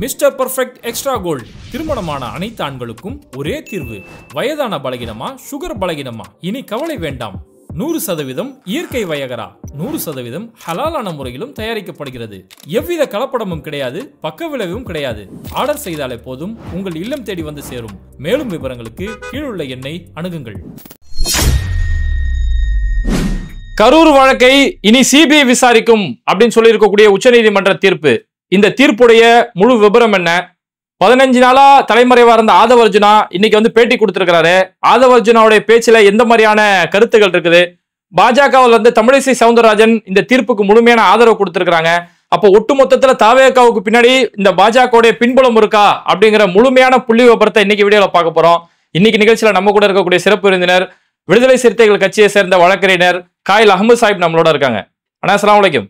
Mister perfect extra gold திருமணமான அனைத்து ஆண்களுக்கும் ஒரே தீர்வு. வயதான பலகினமா, சுகர் பலகினமா, இனி கவலை வேண்டாம். 100% இயற்கை வயகரா, 100% ஹலாலான முறையிலும் தயாரிக்கப்படுகிறது. எவ்வித கலப்படமும் கிடையாது, பக்க விளைவும் கிடையாது. ஆர்டர் செய்தாலே போதும், உங்கள் இல்லம் தேடி வந்து சேரும். மேலும் விவரங்களுக்கு கீழுள்ள எண்ணை அணுகுங்கள். கரூர் வழக்கை இனி சிபிஐ விசாரிக்கும் அப்படின்னு சொல்லி இருக்கக்கூடிய உச்சநீதிமன்ற தீர்ப்பு. இந்த தீர்ப்புடைய முழு விபரம் என்ன? 15 நாளா தலைமறைவா இருந்த ஆதவர்ஜுனா இன்னைக்கு வந்து பேட்டி கொடுத்திருக்கிறாரு. ஆதவர்ஜுனாவுடைய பேச்சுல எந்த மாதிரியான கருத்துக்கள் இருக்குது? பாஜகவில் வந்து தமிழிசை சவுந்தரராஜன் இந்த தீர்ப்புக்கு முழுமையான ஆதரவு கொடுத்திருக்கிறாங்க. அப்போ ஒட்டுமொத்தத்துல தாவேகாவுக்கு பின்னாடி இந்த பாஜகவுடைய பின்புலம் இருக்கா அப்படிங்கிற முழுமையான புள்ளி விபரத்தை இன்னைக்கு வீடியோல பார்க்க போறோம். இன்னைக்கு நிகழ்ச்சியில நம்ம கூட இருக்கக்கூடிய சிறப்பு விருந்தினர் விடுதலை சிறுத்தைகள் கட்சியை சேர்ந்த வழக்கறிஞர் காயில் அஹமது சாஹிப் நம்மளோட இருக்காங்க. அண்ணா அஸ்ஸலாமு அலைக்கும்.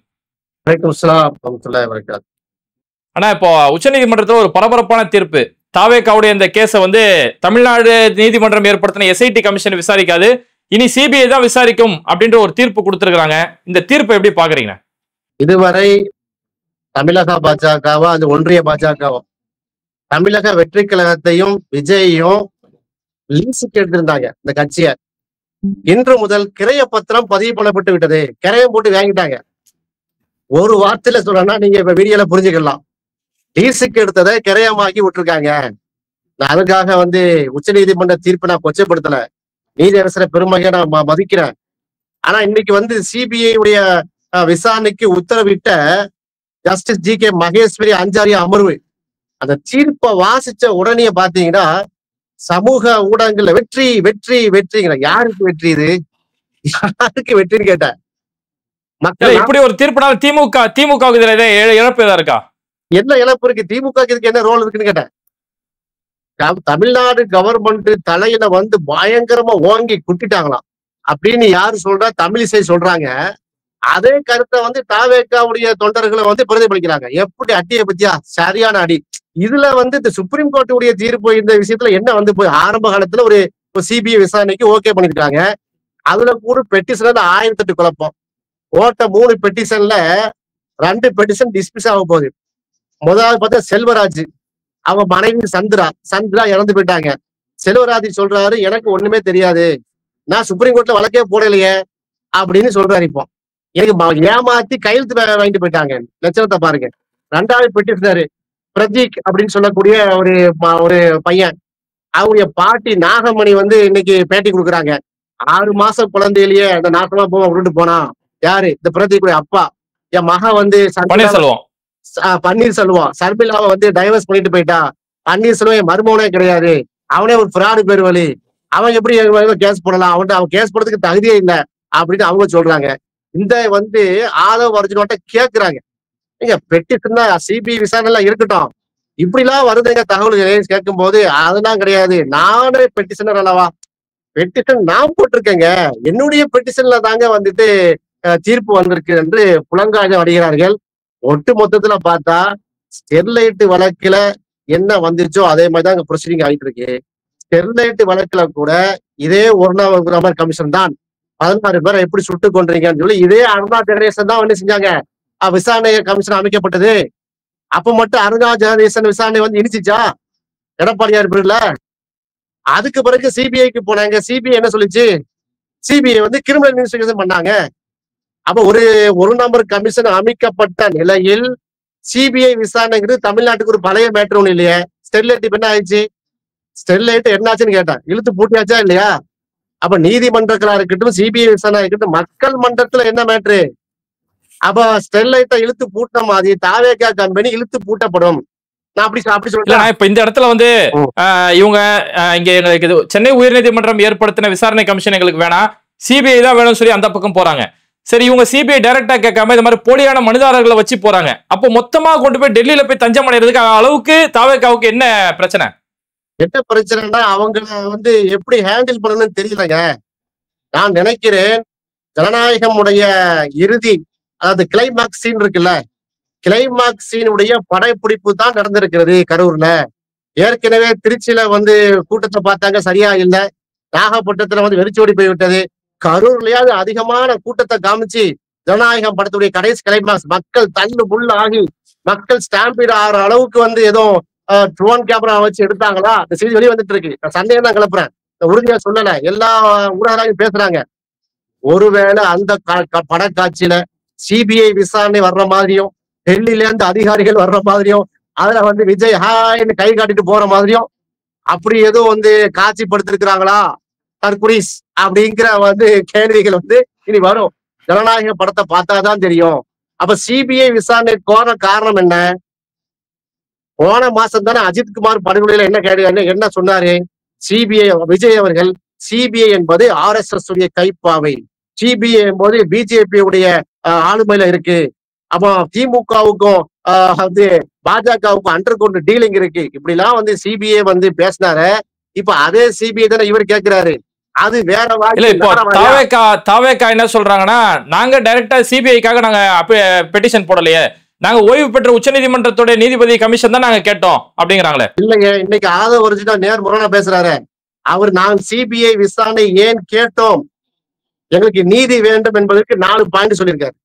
ஆனா இப்போ உச்சநீதிமன்றத்தில் ஒரு பரபரப்பான தீர்ப்பு. தாவேகாவுடைய இந்த கேஸை வந்து தமிழ்நாடு நீதிமன்றம் ஏற்படுத்தின எஸ்ஐடி கமிஷன் விசாரிக்காது, இனி சிபிஐ தான் விசாரிக்கும் அப்படின்ற ஒரு தீர்ப்பு கொடுத்திருக்காங்க. இந்த தீர்ப்பை எப்படி பாக்குறீங்க? இதுவரை தமிழக பாஜகவும் அந்த ஒன்றிய பாஜகவும் தமிழக வெற்றி கழகத்தையும் விஜயையும் லீஸுக்கு எடுத்திருந்தாங்க இந்த கட்சியை. இன்று முதல் கிரைய பத்திரம் பதிவு பண்ணப்பட்டு விட்டது. கிரையம் போட்டு வாங்கிட்டாங்க. ஒரு வார்த்தையில சொல்றேன்னா நீங்க இப்ப வீடியோல புரிஞ்சுக்கலாம். லீஸுக்கு எடுத்ததை கிரையமாக்கி விட்டுருக்காங்க. நான் அதுக்காக வந்து உச்ச நீதிமன்ற தீர்ப்பை நான் கொச்சப்படுத்தல, நீதியரசரை பெருமையை நான் மதிக்கிறேன். ஆனா இன்னைக்கு வந்து சிபிஐ உடைய விசாரணைக்கு உத்தரவிட்ட ஜஸ்டிஸ் ஜி கே மகேஸ்வரி அஞ்சாரிய அமர்வு அந்த தீர்ப்பை வாசிச்ச உடனே பாத்தீங்கன்னா சமூக ஊடகங்கள்ல வெற்றி வெற்றி வெற்றிங்கிற. யாருக்கு வெற்றி? இது யாருக்கு வெற்றின்னு கேட்டேன். மக்கள் இப்படி ஒரு தீர்ப்புனால திமுக இழப்பு ஏதா இருக்கா? என்ன இழப்பு இருக்கு? திமுக இதுக்கு என்ன ரோல் இருக்குன்னு கேட்டேன். தமிழ்நாடு கவர்மெண்ட் தலையில வந்து பயங்கரமா ஓங்கி குட்டிட்டாங்களாம் அப்படின்னு யாரு சொல்றா? தமிழிசை சொல்றாங்க. அதே கருத்தை வந்து தாவேகாவுடைய தொண்டர்களை வந்து பிரதிபலிக்கிறாங்க. எப்படி அடியை பத்தியா? சரியான அடி. இதுல வந்து இந்த சுப்ரீம் கோர்ட்டுடைய தீர்ப்பு இந்த விஷயத்துல என்ன வந்து போய் ஆரம்ப காலத்துல ஒரு சிபிஐ விசாரணைக்கு ஓகே பண்ணிருக்காங்க. அதுல கூட பெட்டிஷன்ல 1008 குழப்பம். ஓட்ட 3 பெட்டிஷன்ல 2 பெட்டிஷன் டிஸ்மிஸ் ஆக போகுது. முதலாவது பார்த்தா செல்வராஜ், அவங்க மனைவி சந்திரா இறந்து போயிட்டாங்க. செல்வராஜ் சொல்றாரு, எனக்கு ஒண்ணுமே தெரியாது, நான் சுப்ரீம் கோர்ட்ல வழக்கே போடலையே அப்படின்னு சொல்றாரு. இப்போ எனக்கு ஏமாத்தி கையெழுத்து வாங்கிட்டு போயிட்டாங்க. லட்சணத்தை பாருங்க. 2வது பெட்டிஷனர் பிரதீக் அப்படின்னு சொல்லக்கூடிய ஒரு பையன், அவருடைய பாட்டி நாகமணி வந்து இன்னைக்கு பேட்டி கொடுக்குறாங்க. 6 மாசம் குழந்தையிலேயே அந்த நாசமா விட்டுட்டு போனா யாரு? இந்த பிரதீக்குடைய அப்பா. என் மகன் வந்து பன்னீர்செல்வம் சர்மிளாவை வந்து டைவர்ஸ் பண்ணிட்டு போயிட்டா. பன்னீர்செல்வம் என் மருமகனே கிடையாது, அவனே ஒரு ஃப்ராடு பேர் வழி, அவன் எப்படி கேஸ் போடலாம்? அவன் கேஸ் போடுறதுக்கு தகுதியே இல்லை அப்படின்னு அவங்க சொல்றாங்க. இந்த வந்து ஆதவர்ஜுனாட்ட கேட்கிறாங்க, நீங்க பெட்டிஷன் சிபிஐ விசாரணை எல்லாம் இருக்கட்டும், இப்படி எல்லாம் வருதுங்க தகவல்கள் கேட்கும் போது அதெல்லாம் கிடையாது, நானே பெட்டிஷனர் அல்லவா, பெட்டிஷன் நான் போட்டிருக்கேங்க, என்னுடைய பெட்டிஷன்ல தாங்க வந்துட்டு தீர்ப்பு வந்திருக்கு என்று புலங்காயம் அடைகிறார்கள். ஒட்டு மொத்தத்துல பார்த்தா ஸ்டெர்லைட் வழக்குல என்ன வந்துச்சோ அதே மாதிரிதான் அங்க ப்ரொசீடிங் ஆகிட்டு இருக்கு. ஸ்டெர்லைட் வழக்குல கூட இதே ஒரு நபர் கமிஷன் தான் 16 பேரை எப்படி சுட்டு கொன்றீங்கன்னு சொல்லி இதே அருணா ஜெனரேஷன் தான் வந்து செஞ்சாங்க. விசாரணை கமிஷன் அமைக்கப்பட்டது. அப்ப மட்டும் அருணா ஜெனரேஷன் விசாரணை வந்து இனிச்சிச்சா? எடப்பாடியார் பேர்ல. அதுக்கு பிறகு சிபிஐக்கு போனாங்க. சிபிஐ என்ன சொல்லிச்சு? சிபிஐ வந்து கிரிமினல் இன்வெஸ்டிகேஷன் பண்ணாங்க. அப்ப ஒரு நம்பர் கமிஷன் அமைக்கப்பட்ட நிலையில் சிபிஐ விசாரணைங்கிறது தமிழ்நாட்டுக்கு ஒரு பழைய மேட்டர் ஒண்ணு இல்லையே. ஸ்டெர்லைட் இப்ப என்ன ஆயிடுச்சு? ஸ்டெர்லைட் என்னாச்சுன்னு கேட்டேன், இழுத்து பூட்டியாச்சா இல்லையா? அப்ப நீதிமன்றங்களா இருக்கட்டும், சிபிஐ விசாரணை இருக்கட்டும், மக்கள் மன்றத்துல என்ன மேட்ரு? அப்ப ஸ்டெர்லைட்டை இழுத்து பூட்டின மாதிரி தாவேகா கம்பெனி இழுத்து பூட்டப்படும். நான் அப்படி சொல்றேன். இப்ப இந்த இடத்துல வந்து இவங்க இங்க எங்களுக்கு சென்னை உயர்நீதிமன்றம் ஏற்படுத்தின விசாரணை கமிஷன் எங்களுக்கு வேணாம், சிபிஐ தான் வேணும்னு சொல்லி அந்த பக்கம் போறாங்க. சரி, இவங்க சிபிஐ டைரக்டா கேட்காம இந்த மாதிரி போலியான மனிதாரர்களை வச்சு போறாங்க. அப்போ மொத்தமா கொண்டு போய் டெல்லியில போய் தஞ்சம் அடைறதுக்கு அளவுக்கு தாவேகாவுக்கு என்ன பிரச்சனை? என்ன பிரச்சனைனா அவங்களை வந்து எப்படி ஹேண்டில் பண்ணணும்னு தெரியலங்க. நான் நினைக்கிறேன் ஜனநாயகம் உடைய இறுதி, அதாவது கிளைமாக்ஸ் சீன் இருக்குல்ல, கிளைமாக்ஸ் சீனுடைய படைப்பிடிப்பு தான் நடந்திருக்கிறது கரூர்ல. ஏற்கனவே திருச்சியில வந்து கூட்டத்தை பார்த்தாங்க, சரியா இல்லை. நாகப்பட்டினத்துல வந்து வெறிச்சோடி போய்விட்டது. கரூர்லயாவது அதிகமான கூட்டத்தை காமிச்சு ஜனநாயகம் படத்துடைய கடைசி கிளைமாக்ஸ் மக்கள் தள்ளு புல் ஆகி மக்கள் ஸ்டாம்பீட் ஆகிற அளவுக்கு வந்து ஏதோ ட்ரோன் கேமரா வச்சு எடுத்தாங்களா? இந்த செய்தி வெளியே வந்துட்டு இருக்கு. நான் சந்தேகம் தான் கிளப்புறேன், உறுதியா சொல்லல. எல்லா ஊடகங்களையும் பேசுறாங்க. ஒருவேளை அந்த படக்காட்சியில சிபிஐ விசாரணை வர்ற மாதிரியும், டெல்லியில இருந்து அதிகாரிகள் வர்ற மாதிரியும், அதுல வந்து விஜய் ஹாய்னு கை காட்டிட்டு போற மாதிரியும் அப்படி ஏதோ வந்து காட்சிப்படுத்திருக்கிறாங்களா தற்குறிஸ் அப்படிங்கிற வந்து கேள்விகள் வந்து இனி வரும். ஜனநாயக படத்தை பார்த்தாதான் தெரியும். அப்ப சிபிஐ விசாரணை கோர காரணம் என்ன? போன மாசம் தானே அஜித்குமார் படுகொலையில என்ன சொன்னாரு சிபிஐ விஜய் அவர்கள்? சிபிஐ என்பது RSS உடைய கைப்பாவை, சிபிஐ என்பது பிஜேபி உடைய ஆளுமையில இருக்கு. அப்போ திமுகவுக்கும் வந்து பாஜகவுக்கும் அண்டர் கிரவுண்ட் டீலிங் இருக்கு. இப்படி எல்லாம் வந்து சிபிஐ வந்து பேசினாரு. இப்ப அதே சிபிஐ தானே இவர் கேட்கிறாரு. அது வேற இல்ல. இப்போ தாவேகா என்ன சொல்றாங்கன்னா, நாங்க டைரக்டா சிபிஐக்காக நாங்க பெட்டிஷன் போடலையே, நாங்க ஓய்வு பெற்ற உச்சநீதிமன்றத்துடைய நீதிபதி கமிஷன் தான் நாங்க கேட்டோம் அப்படிங்கிறாங்களே. இல்லைங்க, இன்னைக்கு ஆதவ நேர் முரணா பேசுறாரு. அவர் நான் சிபிஐ விசாரணை ஏன் கேட்டோம், எங்களுக்கு நீதி வேண்டும் என்பதற்கு 4 பாயிண்ட் சொல்லியிருக்காரு.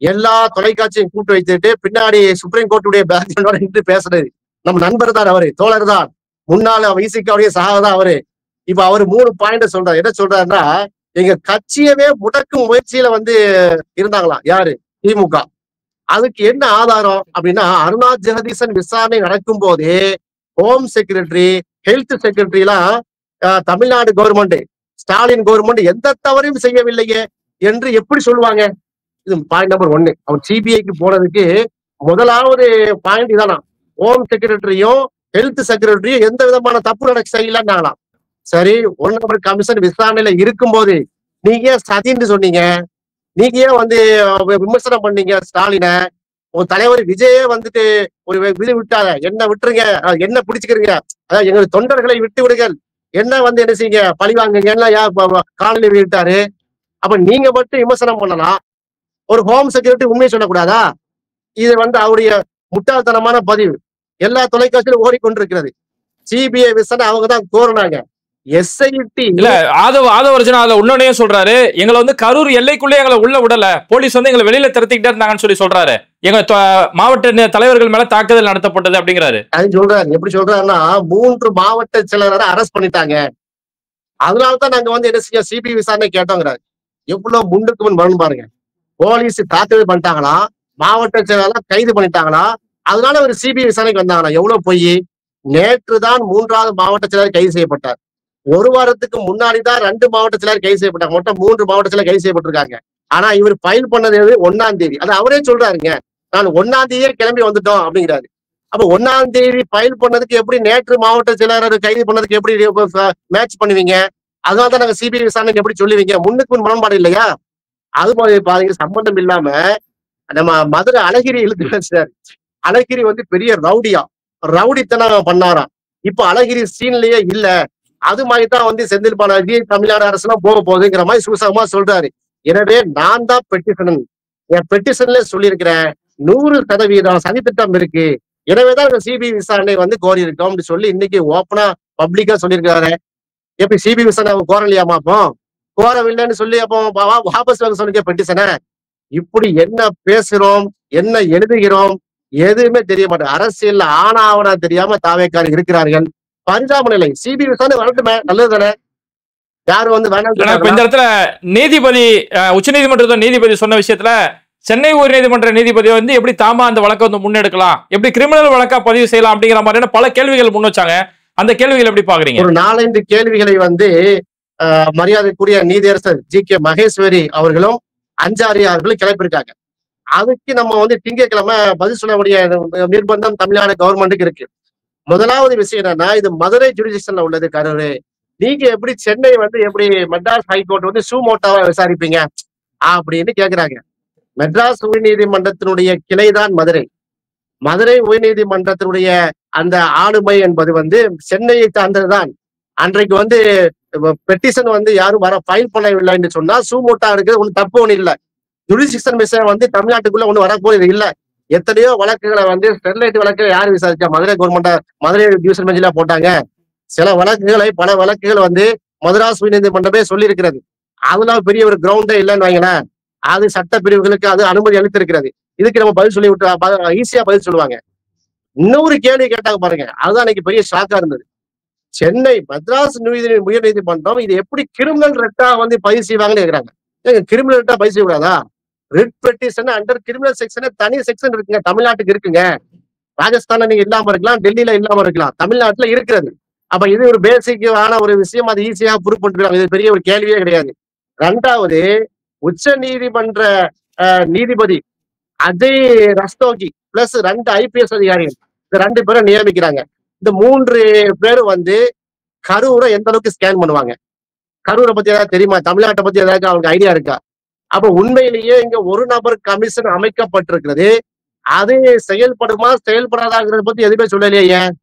எல்லா தொலைக்காட்சியும் கூட்டு வைத்துட்டு பின்னாடி சுப்ரீம் கோர்ட்டுடைய பேக்ரவுண்டோட நின்று பேசுறது நம்ம நண்பர் தான், அவரு தோழர் தான், முன்னாள் விசிகாவுடைய சகாக தான் அவரு. இப்ப அவரு 3 பாயிண்ட் சொல்றாரு. என்ன சொல்றாருன்னா, எங்க கட்சியவே முடக்கும் முயற்சியில வந்து இருந்தாங்களாம். யாரு? திமுக. அதுக்கு என்ன ஆதாரம் அப்படின்னா, அருணா ஜெகதீசன் விசாரணை நடக்கும் போதே ஹோம் செக்ரட்டரி, ஹெல்த் செக்ரட்டரி எல்லாம் தமிழ்நாடு கவர்மெண்ட், ஸ்டாலின் கவர்மெண்ட் எந்த தவறையும் செய்யவில்லையே என்று எப்படி சொல்லுவாங்க? இது பாயிண்ட் நம்பர் 1. அவர் சிபிஐக்கு போனதுக்கு முதலாவது பாயிண்ட் இதானா, ஹோம் செக்ரட்டரியும் ஹெல்த் செக்ரட்டரியும் எந்த விதமான தப்பு செய்யலன்னாங்களாம். சரி, 1 நம்பர் கமிஷன் விசாரணையில இருக்கும்போது நீங்க ஏன் சதின்னு சொன்னீங்க? நீங்க ஏன் வந்து விமர்சனம் பண்ணீங்க ஸ்டாலின? உங்க தலைவர் விஜயே வந்துட்டு ஒரு விழு விட்டாங்க, என்ன விட்டுருங்க, என்ன பிடிச்சுக்கிறீங்க, அதாவது எங்க தொண்டர்களை விட்டு விடுங்கள், என்ன வந்து என்ன செய்யுங்க, பழி வாங்குங்க, காலையில விட்டாரு. அப்ப நீங்க மட்டும் விமர்சனம் பண்ணலாம், ஒரு ஹோம் செக்ரட்டரி உண்மையை சொல்லக்கூடாதா? இது வந்து அவருடைய முட்டாள்தனமான பதிவு எல்லா தொலைக்காட்சியிலும் ஓடிக்கொண்டிருக்கிறது. சிபிஐ விசாரணை அவங்க தான் கோரினாங்க. எஸ்ஐடி இல்ல, ஆதவர்ஜுனா அதுல உன்னோடனே சொல்றாரு, எங்களை வந்து கரூர் எல்லைக்குள்ளே எங்களை உள்ள விடல, போலீஸ் வந்து எங்களை வெளியில திரட்டிக்கிட்டே இருந்தாங்கன்னு சொல்றாரு. எங்க மாவட்ட தலைவர்கள் மேல தாக்குதல் நடத்தப்பட்டது அப்படிங்கிறாரு. அது சொல்றாரு. எப்படி சொல்றாருன்னா, 3 மாவட்ட செயலரை அரெஸ்ட் பண்ணிட்டாங்க, அதனாலதான் நாங்க வந்து என்ன செய்ய சிபிஐ விசாரணை கேட்டோங்கிறாரு. எவ்வளவு முன்னுக்கு முன் வரணும் பாருங்க. போலீஸ் தாக்குதல் பண்ணிட்டாங்களா, மாவட்ட செயலாளர் கைது பண்ணிட்டாங்களா, அதனால ஒரு சிபிஐ விசாரணைக்கு வந்தாங்களா? எவ்வளவு பொய்! நேற்று தான் 3வது மாவட்ட செயலர் கைது செய்யப்பட்டார். 1 வாரத்துக்கு முன்னாடிதான் 2 மாவட்ட செயலர் கைது செய்யப்பட்டாங்க. மொத்தம் 3 மாவட்ட செயலர் கைது செய்யப்பட்டிருக்காங்க. ஆனா இவர் ஃபைல் பண்ணது 1ஆம் தேதி. அது அவரே சொல்றாருங்க, நான் 1ஆம் தேதியே கிளம்பி வந்துட்டோம் அப்படிங்கிறாரு. அப்ப 1ஆம் தேதி ஃபைல் பண்ணதுக்கு எப்படி நேற்று மாவட்ட செயலாளர் கைது பண்ணதுக்கு எப்படி மேட்ச் பண்ணுவீங்க? அதனாலதான் நாங்க சிபிஐ விசாரணைக்கு எப்படி சொல்லுவீங்க? முன்னுக்கு முன் முரண்பாடு இல்லையா? அது மாதிரி பாருங்க, சம்பந்தம் இல்லாம நம்ம மதுரை அழகிரி இழுத்து பேசுறாரு. அழகிரி வந்து பெரிய ரவுடித்தனம் பண்ணாராம். இப்ப அழகிரி சீன்லயே இல்ல. அது மாதிரிதான் வந்து செந்தில் பாலாஜி தமிழ்நாடு அரசு எல்லாம் போக போகுதுங்கிற மாதிரி சுசகமா சொல்றாரு. எனவே நான் தான் பெட்டிஷன், என் பெட்டிஷன்ல சொல்லியிருக்கிறேன், 100% சதித்திட்டம் இருக்கு, எனவேதான் சிபிஐ விசாரணை வந்து கோரி இருக்கோம் சொல்லி இன்னைக்கு ஓப்பனா பப்ளிக்கா சொல்லியிருக்காரு. எப்படி சிபிஐ விசாரணை கோரலையாமா? அப்போ கோரவில்லைன்னு சொல்லி அப்போ வாபஸ் வாங்க சொல்லிக்க பெட்டிஷனை. இப்படி என்ன பேசுறோம், என்ன எழுதுகிறோம், எதுவுமே தெரிய மாட்டேன். அரசியல்ல ஆவணா தெரியாம தாவேக்காரர் இருக்கிறார்கள். பரிதாப நிலை. சிபிஐ விசாரணை வரட்டுமே, நல்லது தானே. யாரும் வந்து வேணாம். இந்த இடத்துல நீதிபதி, உச்சநீதிமன்றத்தோட நீதிபதி சொன்ன விஷயத்துல சென்னை உயர்நீதிமன்ற நீதிபதி வந்து எப்படி தாமா அந்த வழக்கை வந்து முன்னெடுக்கலாம், எப்படி கிரிமினல் வழக்கா பதிவு செய்யலாம் அப்படிங்கிற மாதிரியான பல கேள்விகள் முன் வச்சாங்க. அந்த கேள்விகள் எப்படி பாக்குறீங்க? ஒரு 4-5 கேள்விகளை வந்து மரியாதைக்குரிய நீதியரசர் ஜி.கே. மகேஸ்வரி அவர்களும் அஞ்சாரியார்களும் கிளப்பியிருக்காங்க. அதுக்கு நம்ம வந்து திங்கட்கிழமை பதில் சொல்லக்கூடிய நிர்பந்தம் தமிழ்நாடு கவர்மெண்ட்டுக்கு இருக்கு. முதலாவது விஷயம் என்னன்னா, இது மதுரை ஜுடிஷியல்ல உள்ளது கரூர். நீங்க எப்படி சென்னை வந்து எப்படி மெட்ராஸ் ஹைகோர்ட் வந்து சூமோட்டாவா விசாரிப்பீங்க அப்படின்னு கேக்குறாங்க. மெட்ராஸ் உயர்நீதிமன்றத்தினுடைய கிளைதான் மதுரை. மதுரை உயர்நீதிமன்றத்தினுடைய அந்த ஆளுமை என்பது வந்து சென்னையை சார்ந்ததுதான். அன்றைக்கு வந்து பெட்டிஷன் வந்து யாரும் ஃபைல் பண்ணவில்லைன்னு சொன்னா சூமோட்டா இருக்கிறது ஒண்ணு தப்பு ஒண்ணு இல்லை. ஜுடிஷியல் விஷயம் வந்து தமிழ்நாட்டுக்குள்ள ஒண்ணு வரப்போறது இல்லை. எத்தனையோ வழக்குகளை வந்து ஸ்டெர்லைட் வழக்கு யாரு விசாரிச்சா? மதுரை கவர்மெண்ட் மதுரை டிவிஷன் பெஞ்சில போட்டாங்க. சில வழக்குகளை, பல வழக்குகள் வந்து மதராஸ் உயர்நீதிமன்றமே சொல்லி இருக்கிறது. அதெல்லாம் பெரிய ஒரு கிரவுண்டே இல்லைன்னு வைங்களேன். அது சட்ட பிரிவுகளுக்கு அது அனுமதி அளித்திருக்கிறது. இதுக்கு நம்ம பதில் சொல்லி விட்டு ஈஸியா பதில் சொல்லுவாங்க. இன்னொரு கேள்வி கேட்டாங்க பாருங்க, அதுதான் இன்னைக்கு பெரிய ஷாக்கா இருந்தது. சென்னை மெட்ராஸ் உயர் நீதிமன்றம் இது எப்படி கிரிமினல் ரெட்டா வந்து பதிவு செய்வாங்கன்னு கேக்குறாங்க. ஏங்க கிரிமினல் ரெட்டா பதிவு செய்யக்கூடாதா? Writ petition under criminal section தனி செக்ஷன் இருக்குங்க, தமிழ்நாட்டுக்கு இருக்குங்க. ராஜஸ்தான்ல நீங்க இல்லாம இருக்கலாம், டெல்லியில இல்லாம இருக்கலாம், தமிழ்நாட்டுல இருக்கிறது. அப்ப இது ஒரு பேசிக்கான ஒரு விஷயம், அது ஈஸியா ப்ரூவ் பண்ணிருக்காங்க. இது பெரிய ஒரு கேள்வியே கிடையாது. ரெண்டாவது, உச்ச நீதிமன்ற நீதிபதி அஜய் ரஸ்தோகி பிளஸ் 2 IPS அதிகாரிகள், இந்த 2 பேரும் நியமிக்கிறாங்க. இந்த 3 பேரும் வந்து கரூரை எந்த அளவுக்கு ஸ்கேன் பண்ணுவாங்க? கரூரை பத்தி ஏதாவது தெரியுமா? தமிழ்நாட்டை பத்தி ஏதாவது அவங்களுக்கு ஐடியா இருக்கா? அப்ப உண்மையிலேயே இங்க ஒரு நபர் கமிஷன் அமைக்கப்பட்டிருக்கிறது. அது செயல்படுமா செயல்படாதாங்கிறத பத்தி எதுவுமே சொல்லலையே. ஏன்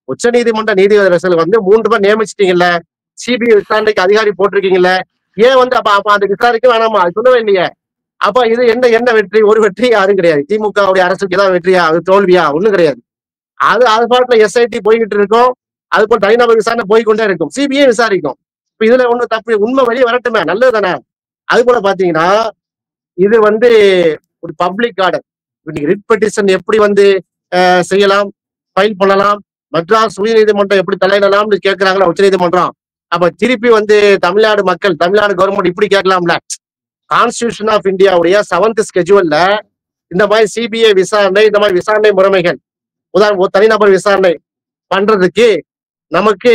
உச்ச நீதிமன்ற நீதிபதிகள் வந்து 3 பேர் நியமிச்சிட்டீங்கல்ல, CBI விசாரணைக்கு அதிகாரி போட்டிருக்கீங்கல்ல, ஏன் வந்து அப்ப அந்த விசாரிக்க வேணாமா? அது சொல்லவே இல்லையே. அப்ப இது என்ன என்ன வெற்றி? ஒரு வெற்றி யாரும் கிடையாது. திமுகவுடைய அரசுக்கு தான் வெற்றியா? அது தோல்வியா? ஒண்ணும் கிடையாது. அது பாட்டுல SIT போய்கிட்டு இருக்கும், அது போல தனிநபர் விசாரணை போய்கொண்டே இருக்கும், CBI விசாரிக்கும். இப்ப இதுல ஒண்ணு தப்பு, உண்மை வெளியே வரட்டுமே, நல்லது தானே. அது போல பாத்தீங்கன்னா இது வந்து ஒரு பப்ளிக் ஆர்டர். ரிட் பெட்டிஷன் எப்படி வந்து செய்யலாம், ஃபைல் பண்ணலாம், மெட்ராஸ் உயர் நீதிமன்றம் எப்படி தலையிடலாம்னு கேட்கிறாங்களா உச்ச நீதிமன்றம். அப்ப திருப்பி வந்து தமிழ்நாடு மக்கள், தமிழ்நாடு கவர்மெண்ட் இப்படி கேட்கலாம்ல. கான்ஸ்டிடியூஷன் ஆஃப் இந்தியாவுடைய 7th ஸ்கெட்யூல்ல இந்த மாதிரி CBI விசாரணை, இந்த மாதிரி விசாரணை முறைமைகள், உதாரணம் தனிநபர் விசாரணை பண்றதுக்கு நமக்கு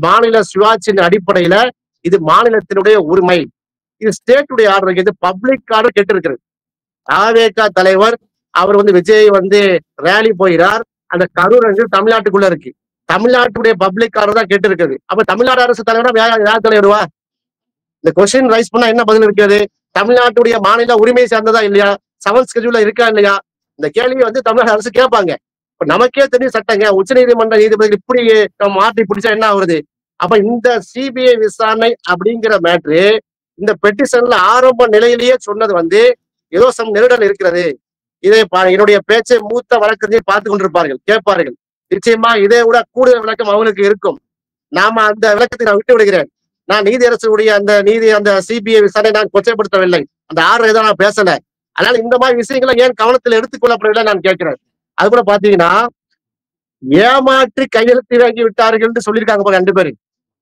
மாநில சுயாட்சியின் அடிப்படையில இது மாநிலத்தினுடைய உரிமை, இது ஸ்டேட்டுடைய ஆர்டர், இது பப்ளிக் ஆர்டர் கேட்டு இருக்கிறது. தாவேகா தலைவர் அவர் வந்து விஜய் வந்து ரேலி போயிறார், அந்த கரூர் தமிழ்நாட்டுக்குள்ள இருக்கு, தமிழ்நாட்டுடைய பப்ளிக் ஆர்டர் தான் கேட்டு இருக்குது. அப்ப தமிழ்நாடு அரசு தலைவரா யார் தலைவருவா? இந்த கொஸ்டின் ரைஸ் பண்ணா என்ன பதில் இருக்கிறது? தமிழ்நாட்டுடைய மாநில உரிமை சார்ந்ததா இல்லையா? 7th ஸ்கெட்யூல்ல இருக்கா இல்லையா? இந்த கேள்வியை வந்து தமிழ்நாடு அரசு கேட்பாங்க. இப்ப நமக்கே தெரியும் சட்டங்க, உச்ச நீதிமன்ற நீதிபதிகள் இப்படி மாற்றி பிடிச்சா என்ன ஆகுறது? அப்ப இந்த CBI விசாரணை அப்படிங்கிற மேட்ரு இந்த பெட்டிஷன்ல ஆரம்ப நிலையிலேயே சொன்னது வந்து ஏதோ சம் நெருடல் இருக்கிறது. இதை என்னுடைய பேச்சை மூத்த வழக்கறிஞர் பார்த்து கொண்டிருப்பார்கள், கேட்பார்கள். நிச்சயமா இதை விட கூடுதல் விளக்கம் அவங்களுக்கு இருக்கும். நாம அந்த விளக்கத்தை நான் விட்டு விடுகிறேன். நான் நீதியரசுடைய அந்த CBI விசாரணை நான் கொச்சைப்படுத்தவில்லை, அந்த ஆர்டர் ஏதோ நான் பேசல. அதனால இந்த மாதிரி விஷயங்களை ஏன் கவனத்தில் எடுத்துக்கொள்ளப்படவில்லை நான் கேட்கிறேன். அது கூட பாத்தீங்கன்னா ஏமாற்றி கையெழுத்து வாங்கி விட்டார்கள் சொல்லியிருக்காங்க போல 2 பேரு,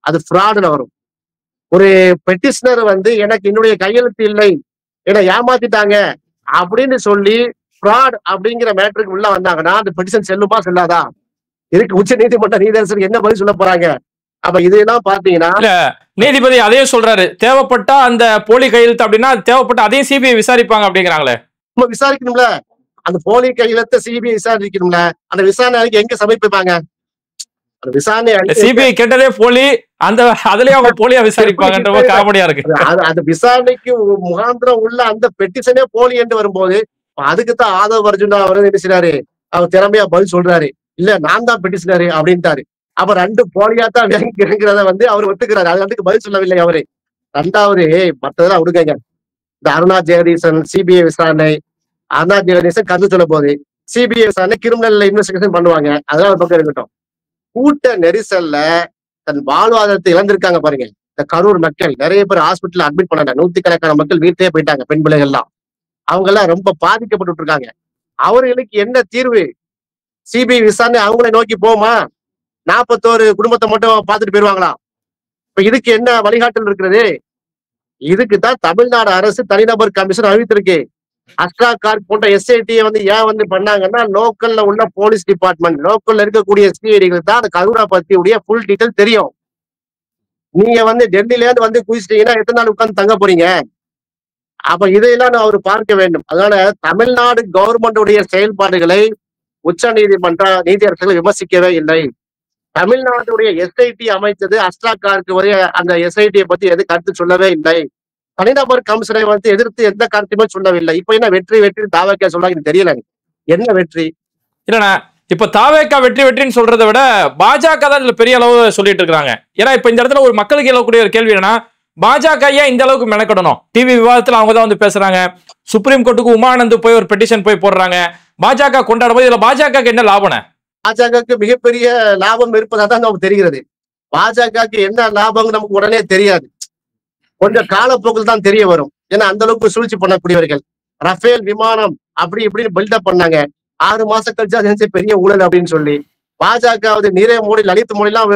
அது ஃப்ராடுல வரும். ஒரு பெட்டிஷனர் வந்து எனக்கு என்னுடைய கையெழுத்து இல்லை, என்னை ஏமாத்திட்டாங்க அப்படின்னு சொல்லி ஃப்ராட் அப்படிங்கிற மேட்டருக்கு உள்ள வந்தாங்கன்னா அந்த பெட்டிஷன் செல்லுமா செல்லாதா? இதுக்கு உச்ச நீதிமன்ற நீதியரசர் என்ன பதில் சொல்ல போறாங்க? அப்ப இதெல்லாம் பாத்தீங்கன்னா நீதிபதி அதே சொல்றாரு, தேவைப்பட்டா அந்த போலி கையெழுத்து அப்படின்னா தேவைப்பட்ட அதையும் CBI விசாரிப்பாங்க அப்படிங்கிறாங்களே. நம்ம விசாரிக்கணும்ல, அந்த போலி கையெழுத்தை CBI விசாரிக்கணும்ல. அந்த விசாரணை அறிக்கை எங்க சமர்ப்பிப்பாங்க? அந்த விசாரணை CBI கேட்டதே போலி, அந்த அதுலயே அவங்க போலியா விசாரிப்பாங்கன்ற காமெடியா இருக்கு. அந்த விசாரணைக்கு முகாந்திரம் உள்ள அந்த பெட்டிஷனே போலி என்று வரும்போது அதுக்குத்தான் ஆதவ் அர்ஜுனா அவர் என்ன செய்றாரு, அவர் திறமையா பதில் சொல்றாரு, இல்ல நான் தான் பெட்டிஷனரு அப்படின்ட்டாரு. அப்ப 2 போலியா தான் இருக்கிறத வந்து அவர் ஒத்துக்கிறாரு. அது 2க்கு பதில் சொல்லவில்லை அவரு. 2வது மற்றதெல்லாம் விடுங்க. இந்த அருணா ஜெகதீசன் CBI விசாரணை, அருணா ஜெகதீசன் கருத்து சொல்ல போது CBI விசாரணை கிரிமினல் இன்வெஸ்டிகேஷன் பண்ணுவாங்க, அதெல்லாம் ஒரு பக்கம் இருக்கட்டும். கூட்ட நெரிசல்ல தன் வாழ்வாதாரத்தை இழந்திருக்காங்க பாருங்க இந்த கரூர் மக்கள். நிறைய பேர் ஹாஸ்பிட்டல் அட்மிட் பண்ணாங்க, 100கணக்கான மக்கள் வீட்லயே போயிட்டாங்க, பெண் பிள்ளைகள் எல்லாம். அவங்க எல்லாம் ரொம்ப பாதிக்கப்பட்டு இருக்காங்க. அவர்களுக்கு என்ன தீர்வு? CBI விசாரணை அவங்களை நோக்கி போமா? 41 குடும்பத்தை மட்டும் பார்த்துட்டு போயிருவாங்களா? இப்ப இதுக்கு என்ன வழிகாட்டல் இருக்கிறது? இதுக்கு தான் தமிழ்நாடு அரசு தனிநபர் கமிஷன் அறிவித்திருக்கு. அஸ்ட்ரா கார்க் போன்ற SIT வந்து ஏன் வந்து பண்ணாங்கன்னா, லோக்கல்ல உள்ள போலீஸ் டிபார்ட்மெண்ட், லோக்கல்ல இருக்கக்கூடிய CIDகளுக்கு தான் அந்த கரூரா பத்தியுடைய ஃபுல் டீட்டெயில் தெரியும். நீங்க வந்து டெல்லியில இருந்து வந்து குதிச்சிட்டீங்கன்னா எத்தனை நாள் உட்கார்ந்து தங்க போறீங்க? அப்ப இதையெல்லாம் அவர் பார்க்க வேண்டும். அதனால தமிழ்நாடு கவர்மெண்டுடைய செயல்பாடுகளை உச்ச நீதிமன்ற நீதியரசர்கள் விமர்சிக்கவே இல்லை. தமிழ்நாட்டுடைய SIT அமைச்சது அஸ்ட்ரா கார்க்கு வரை அந்த SIT பத்தி எது கருத்து சொல்லவே இல்லை. தனிநபர் கமிஷனை வந்து எதிர்த்து எந்த கருத்துமே சொல்லவில்லை. இப்ப என்ன வெற்றி வெற்றி தாவேக்கா சொல்றாங்க தெரியல, என்ன வெற்றி? இல்லண்ணா, இப்ப தாவேக்கா வெற்றி வெற்றின்னு சொல்றதை விட பாஜக தான் இதுல பெரிய அளவு சொல்லிட்டு இருக்காங்க. ஏன்னா இப்ப இந்த இடத்துல ஒரு மக்களுக்கு எழக்கூடிய ஒரு கேள்வி என்னன்னா, பாஜக ஏன் இந்த அளவுக்கு மெனக்கடணும்? டிவி விவாதத்துல அவங்க தான் வந்து பேசுறாங்க, சுப்ரீம் கோர்ட்டுக்கு உமானந்த் போய் ஒரு பெட்டிஷன் போய் போடுறாங்க, பாஜக கொண்டாடும் போது இதுல பாஜக என்ன லாபம்? பாஜகவுக்கு மிகப்பெரிய லாபம் இருப்பதா தான் நமக்கு தெரிகிறது. பாஜகவுக்கு என்ன லாபம் நமக்கு உடனே தெரியாது, கொஞ்சம் காலப்போக்கில் தான் தெரிய வரும். ஏன்னா அந்த அளவுக்கு சூழ்ச்சி பண்ணக்கூடியவர்கள். ரஃபேல் விமானம் அப்படி இப்படின்னு பில்டப் பண்ணாங்க. 6 மாசம் கழிச்சா செஞ்ச பெரிய ஊழல் அப்படின்னு சொல்லி பாஜக நீரவ் மோடி, லலித் மோடி எல்லாம்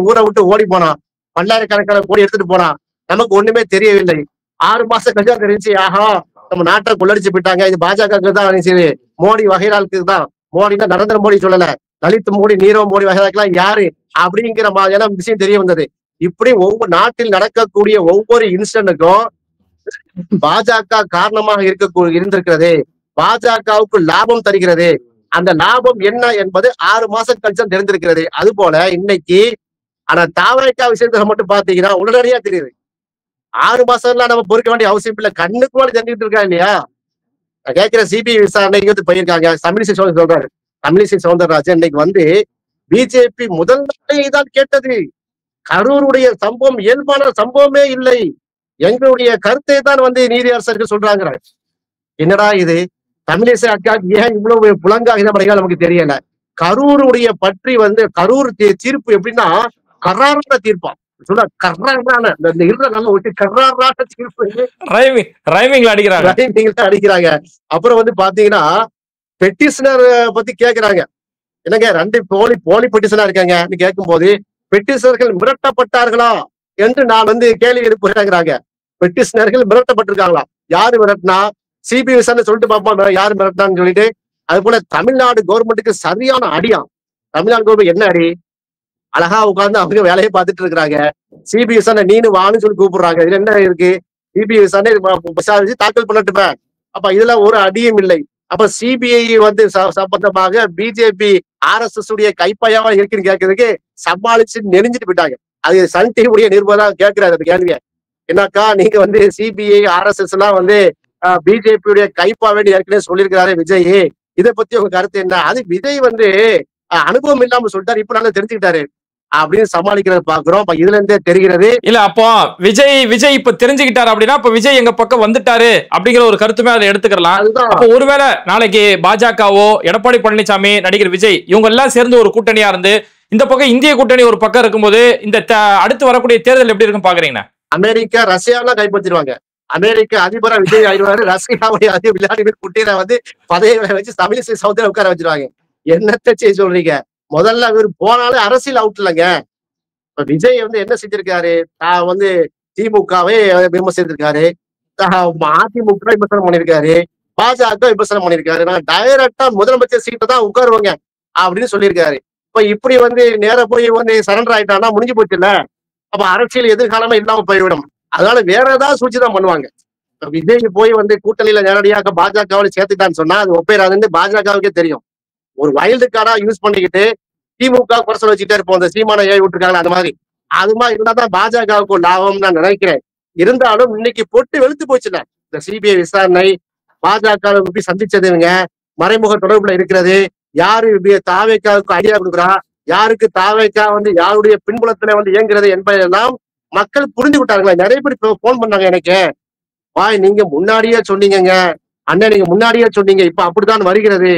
ஊரை விட்டு ஓடி போனான். பல்லாயிரக்கணக்கான கோடி எடுத்துட்டு போனான். நமக்கு ஒண்ணுமே தெரியவில்லை. 6 மாசம் கழிச்சா தெரிஞ்சு, ஆஹா நம்ம நாட்டை கொள்ளடிச்சு போயிட்டாங்க, இது பாஜக தான் நினைச்சது, மோடி வகைராளுக்கு தான். மோடினா நரேந்திர மோடி சொல்லல, லலித் மோடி, நீரவ் மோடி வகைராக்கெல்லாம் யாரு அப்படிங்கிற மாதிரியான விஷயம் தெரிய வந்தது. இப்படி ஒவ்வொரு நாட்டில் நடக்கக்கூடிய ஒவ்வொரு இன்சிடென்ட்டுக்கும் பாஜக காரணமாக இருந்திருக்கிறது. பாஜகவுக்கு லாபம் தருகிறது. அந்த லாபம் என்ன என்பது 6 மாசம் கழிச்சு தெரிந்திருக்கிறது. அது போல இன்னைக்கு ஆனா தாவரைக்கா விஷயத்துல மட்டும் பாத்தீங்கன்னா உடனடியா தெரியுது. 6 மாசம் எல்லாம் நம்ம பொறுக்க வேண்டிய அவசியம் இல்லை. கண்ணுக்கு மேல தெரிஞ்சுட்டு இருக்கா இல்லையா? நான் கேட்கிற சிபிஐ விசாரணைக்கு போயிருக்காங்க. தமிழிசை சொல்றாரு, தமிழிசை சவுந்தரராஜன் இன்னைக்கு பிஜேபி முதல் தான் கேட்டது. கரூருடைய சம்பவம் இயல்பான சம்பவமே இல்லை, எங்களுடைய கருத்தை தான் நீதியரசர்கள் சொல்றாங்க. என்னடா இது? தமிழிசை அக்கா ஏன் இவ்வளவு புலங்காக நமக்கு தெரியல. கரூருடைய பற்றி கரூர் தீர்ப்பு எப்படின்னா கராரான தீர்ப்பா சொல்ல, கராரான அடிக்கிறாங்க. அப்புறம் பாத்தீங்கன்னா பெட்டிஷனர் பத்தி கேக்குறாங்க. என்னங்க 2 போலி பெட்டிஷனா இருக்காங்க கேட்கும் போது பெட்டிஷனர்கள் மிரட்டப்பட்டார்களா என்று நான் கேள்வி எழுப்புறாங்க. பெட்டிஷனர்கள் மிரட்டப்பட்டிருக்காங்களா? யாரு மிரட்டினா? சிபிஐ விசாரணை சொல்லிட்டு பார்ப்போம் யாரு மிரட்டினான்னு சொல்லிட்டு. அது போல தமிழ்நாடு கவர்மெண்ட்டுக்கு சரியான அடியா. தமிழ்நாடு கவர்மெண்ட் என்ன அடி? அழகா உட்கார்ந்து அவங்க வேலையை பார்த்துட்டு இருக்கிறாங்க. சிபிஐ விசாரணை நீனு வான்னு சொல்லி கூப்பிடுறாங்க. இதுல என்ன இருக்கு? சிபிஐ விசாரணை விசாரிச்சு தாக்கல் பண்ணட்டுமே. அப்ப இதுல ஒரு அடியும் இல்லை. அப்ப சிபிஐ சம்பந்தமாக பிஜேபி RSS உடைய கைப்பையாவா இருக்குன்னு கேட்கறதுக்கு சமாளிச்சு நெறிஞ்சிட்டு போயிட்டாங்க. அது சன் டிவியுடைய நிருபர் கேட்கிறாரு அந்த கேள்விய. என்னக்கா நீங்க சிபிஐ RSS எல்லாம் பிஜேபியுடைய கைப்பா வேண்டி ஏற்கனவே சொல்லியிருக்கிறாரு விஜய், இதை பத்தி உங்க கருத்து என்ன? அது விஜய் அனுபவம் இல்லாம சொல்லிட்டாரு, இப்ப நல்லா தெரிஞ்சுக்கிட்டாரு அப்படின்னு சமாளிக்கிறத பாக்குறோம். இதுல இருந்தே தெரிகிறது. இல்ல அப்போ விஜய் இப்ப தெரிஞ்சுக்கிட்டாரு அப்படின்னா அப்ப விஜய் எங்க பக்கம் வந்துட்டாரு அப்படிங்கிற ஒரு கருத்துமே அதை எடுத்துக்கலாம். அப்போ ஒருவேளை நாளைக்கு பாஜகவோ எடப்பாடி பழனிசாமி, நடிகர் விஜய் இவங்க எல்லாம் சேர்ந்து ஒரு கூட்டணியா இருந்து இந்த பக்கம் இந்திய கூட்டணி ஒரு பக்கம் இருக்கும்போது இந்த அடுத்து வரக்கூடிய தேர்தல் எப்படி இருக்கும் பாக்குறீங்கன்னா? அமெரிக்கா ரஷ்யாவெல்லாம் கைப்பற்றிடுவாங்க. அமெரிக்க அதிபரா விஜய் ஆயிடுவாரு. ரஷ்யாவுடைய விளையாட்டு குட்டியில பதவிகளை வச்சு தமிழிசை சவுந்தர உட்கார வச்சிருவாங்க. என்னத்த செய்ய சொல்றீங்க? முதல்ல இவர் போனாலே அரசியல் அவுட் இல்லைங்க. இப்ப விஜய் என்ன செஞ்சிருக்காரு? திமுகவை விமர்சித்திருக்காரு, அதிமுக விமர்சனம் பண்ணிருக்காரு, பாஜக விமர்சனம் பண்ணிருக்காரு. நான் டைரக்டா முதலமைச்சர் சீட்டை தான் உட்காருவாங்க அப்படின்னு சொல்லியிருக்காரு. இப்ப இப்படி நேர போய் சரண்டர் ஆயிட்டான்னா முடிஞ்சு போச்சு இல்ல. அப்ப அரசியல் எதிர்காலமா இல்லாம போய்விடும். அதனால வேற ஏதாவது சூழ்ச்சி தான் பண்ணுவாங்க. விஜய் போய் கூட்டணியில நேரடியாக பாஜகவில் சேர்த்துட்டான்னு சொன்னா அது ஒப்பேராதுன்னு பாஜகவுக்கே தெரியும். ஒரு வைல்டு கார்டா யூஸ் பண்ணிக்கிட்டு திமுக குறை வச்சுட்டே இருப்போம். அந்த சீமான ஏறி விட்டுருக்காங்க அந்த மாதிரி. அது மாதிரி இருந்தாதான் பாஜகவுக்கு லாபம் நான் நினைக்கிறேன். இருந்தாலும் இன்னைக்கு பொட்டு வெளுத்து போச்சுல இந்த சிபிஐ விசாரணை. பாஜக சந்திச்சதுங்க மறைமுக தொடர்புல இருக்கிறது. யாரு தாவேக்காவுக்கு ஐடியா கொடுக்குறா, யாருக்கு தாவேக்கா யாருடைய பின்புலத்துல இயங்குறது என்பதெல்லாம் மக்கள் புரிந்து விட்டாங்களா? நிறைய பேர் போன் பண்ணாங்க எனக்கு, நீங்க முன்னாடியே சொன்னீங்க அண்ணன், நீங்க முன்னாடியே சொன்னீங்க, இப்ப அப்படித்தான் வருகிறது.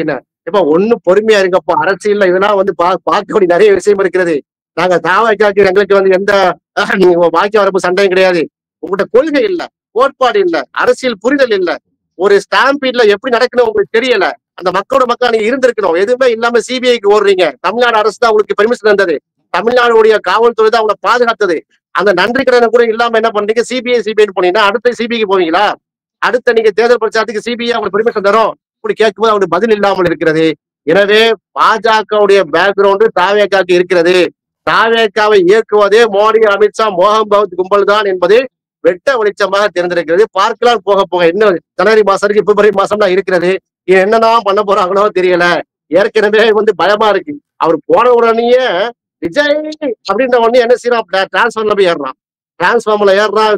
இப்ப ஒண்ணு பொறுமையா இருக்கப்போ, அரசியல்ல இதெல்லாம் பார்க்க வேண்டிய நிறைய விஷயம் இருக்கிறது. நாங்க தாவேக்காக்கு எங்களுக்கு எந்த வாக்கிய வரப்பு சண்டையும் கிடையாது. உங்கள்கிட்ட கொள்கை இல்ல, கோட்பாடு இல்ல, அரசியல் புரிதல் இல்ல, ஒரு ஸ்டாம்பீட்ல எப்படி நடக்கணும் உங்களுக்கு தெரியல. அந்த மக்களோட மக்கள் நீங்க இருந்திருக்கணும். எதுவுமே இல்லாம சிபிஐக்கு ஓடுறீங்க. தமிழ்நாடு அரசு தான் உங்களுக்கு பெர்மிஷன் தந்தது. தமிழ்நாடுடைய காவல்துறை தான் அவங்களை பாதுகாத்தது. அந்த நன்றி கடனை கூட இல்லாம என்ன பண்றீங்க? சிபிஐ போனீங்கன்னா அடுத்த சிபிஐக்கு போவீங்களா? அடுத்த நீங்க தேர்தல் பிரச்சாரத்துக்கு சிபிஐ அவங்களுக்கு பெர்மிஷன் தரும். இப்படி கேட்கும்போது அவங்களுக்கு பதில் இல்லாமல் இருக்கிறது. எனவே பாஜகவுடைய பேக்ரவுண்டு தாவேக்காக்கு இருக்கிறது. தாவேக்காவை இயக்குவதே மோடி, அமித்ஷா, மோகன் பகவத் கும்பல் தான் என்பது வெட்ட வெளிச்சமாக தெரிந்திருக்கிறது. பார்க்கலாம் போக போக. இன்னும் ஜனவரி மாசம் இருக்கு, பிப்ரவரி மாசம் தான் இருக்கிறது. என்னதான் பண்ண போறாங்களோ தெரியல. ஏற்கனவே பயமா இருக்கு. அவர் போன உடனேயே விஜய் அப்படின்ற உடனே என்ன செய்யறான்? டிரான்ஸ்ஃபார்ம்ல போய் ஏறுறான், டிரான்ஸ்ஃபார்ம்ல ஏறுறான்,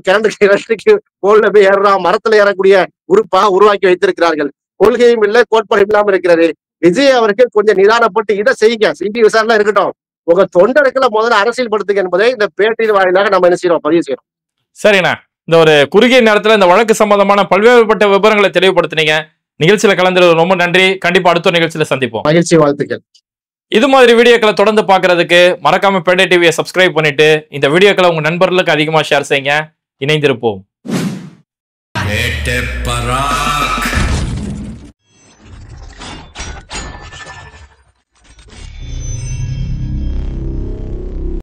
எலக்ட்ரிக் போல்ல போய் ஏறுறான். மரத்துல ஏறக்கூடிய உறுப்பாக உருவாக்கி வைத்திருக்கிறார்கள். கொள்கையும் இல்லை, கோட்பாடும் இல்லாம இருக்கிறது. விஜய் அவருக்கு கொஞ்சம் நிதானப்பட்டு இதை செய்யுங்க. சிபி விசாரணை இருக்கட்டும், உங்க தொண்டர்களை முதல்ல அரசியல் படுத்துங்க என்பதை இந்த பேட்டியின் வாயிலாக நம்ம என்ன செய்யறோம், பதிவு செய்யறோம். சரிண்ணா, இந்த ஒரு குறுகிய நேரத்துல இந்த வழக்கு சம்பந்தமான பல்வேறுபட்ட விவரங்களை தெளிவுபடுத்தினீங்க. நிகழ்ச்சியில கலந்துறது ரொம்ப நன்றி. கண்டிப்பா அடுத்த நிகழ்ச்சியில சந்திப்போம். மகிழ்ச்சி, வாழ்த்துக்கள். இது மாதிரி வீடியோக்களை தொடர்ந்து பார்க்கறதுக்கு மறக்காம பேட்டை டிவியை சப்ஸ்கிரைப் பண்ணிட்டு இந்த வீடியோக்களை உங்க நண்பர்களுக்கு அதிகமா ஷேர் செய்யுங்க. இணைந்திருப்போம். வேட்டை பராக்